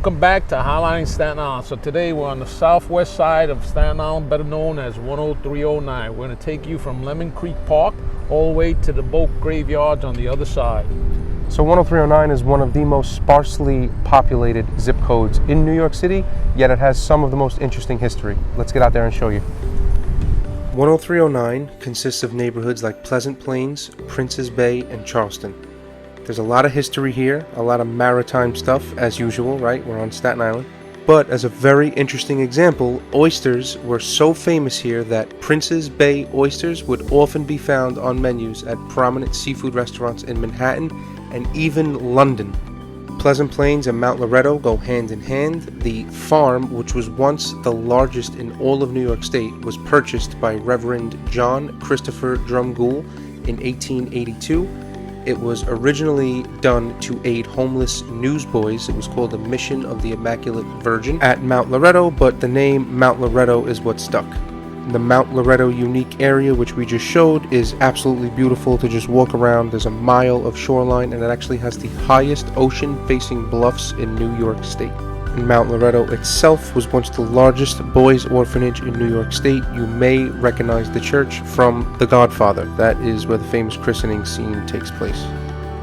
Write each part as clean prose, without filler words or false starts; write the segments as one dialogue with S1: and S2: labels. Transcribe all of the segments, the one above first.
S1: Welcome back to Highlighting Staten Island. So today we're on the southwest side of Staten Island, better known as 10309. We're going to take you from Lemon Creek Park all the way to the boat graveyards on the other side.
S2: So 10309 is one of the most sparsely populated zip codes in New York City, yet it has some of the most interesting history. Let's get out there and show you. 10309 consists of neighborhoods like Pleasant Plains, Prince's Bay, and Charleston. There's a lot of history here, a lot of maritime stuff, as usual, right? We're on Staten Island. But as a very interesting example, oysters were so famous here that Prince's Bay oysters would often be found on menus at prominent seafood restaurants in Manhattan and even London. Pleasant Plains and Mount Loretto go hand in hand. The farm, which was once the largest in all of New York State, was purchased by Reverend John Christopher Drumgoole in 1882. It was originally done to aid homeless newsboys. It was called the Mission of the Immaculate Virgin at Mount Loretto, but the name Mount Loretto is what stuck. The Mount Loretto unique area, which we just showed, is absolutely beautiful to just walk around. There's a mile of shoreline, and it actually has the highest ocean-facing bluffs in New York State. And Mount Loretto itself was once the largest boys' orphanage in New York State. You may recognize the church from The Godfather. That is where the famous christening scene takes place.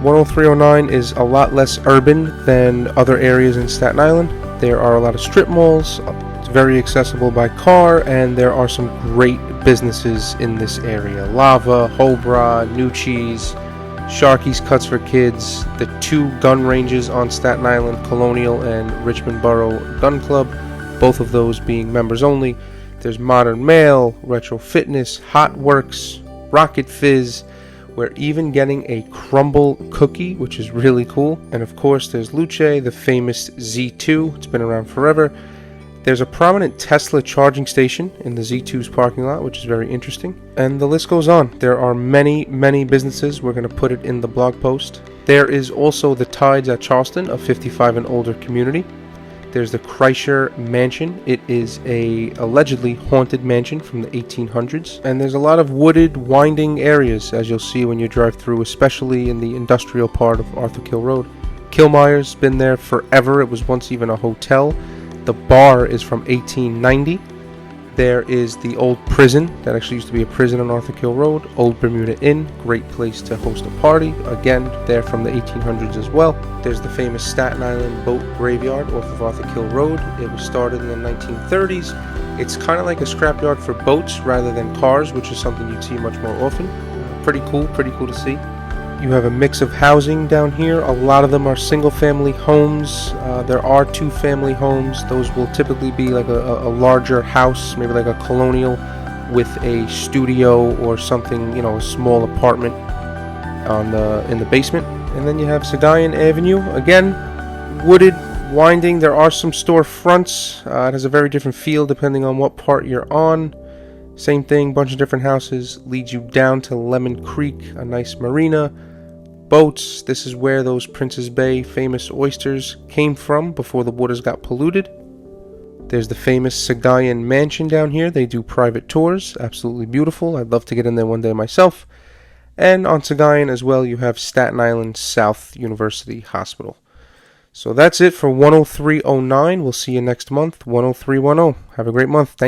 S2: 10309 is a lot less urban than other areas in Staten Island. There are a lot of strip malls. It's very accessible by car, and there are some great businesses in this area. Lava, Hobra, New Cheese, Sharky's Cuts for Kids, the two gun ranges on Staten Island, Colonial and Richmond Borough Gun Club, both of those being members only. There's Modern Mail, Retro Fitness, Hot Works, Rocket Fizz. We're even getting a crumble cookie, which is really cool. And of course, there's Luce, the famous Z2. It's been around forever. There's a prominent Tesla charging station in the Z2's parking lot, which is very interesting. And the list goes on. There are many, many businesses. We're going to put it in the blog post. There is also the Tides at Charleston, a 55 and older community. There's the Kreischer Mansion. It is a allegedly haunted mansion from the 1800s. And there's a lot of wooded, winding areas, as you'll see when you drive through, especially in the industrial part of Arthur Kill Road. Kilmeyer's been there forever. It was once even a hotel. The bar is from 1890. There is the old prison that actually used to be a prison on Arthur Kill Road. Old Bermuda Inn, great place to host a party. Again, they're from the 1800s as well. There's the famous Staten Island boat graveyard off of Arthur Kill Road. It was started in the 1930s. It's kind of like a scrapyard for boats rather than cars, which is something you'd see much more often. Pretty cool to see. You have a mix of housing down here. A lot of them are single-family homes. There are two-family homes. Those will typically be like a larger house, maybe like a colonial with a studio or something, you know, a small apartment in the basement. And then you have Sagayan Avenue. Again, wooded, winding. There are some storefronts. It has a very different feel depending on what part you're on. Same thing, bunch of different houses. Leads you down to Lemon Creek, a nice marina. Boats. This is where those Prince's Bay famous oysters came from before the waters got polluted. There's the famous Sagayan Mansion down here. They do private tours. Absolutely beautiful. I'd love to get in there one day myself. And on Sagayan as well, you have Staten Island South University Hospital. So that's it for 10309. We'll see you next month, 10310. Have a great month. Thank you.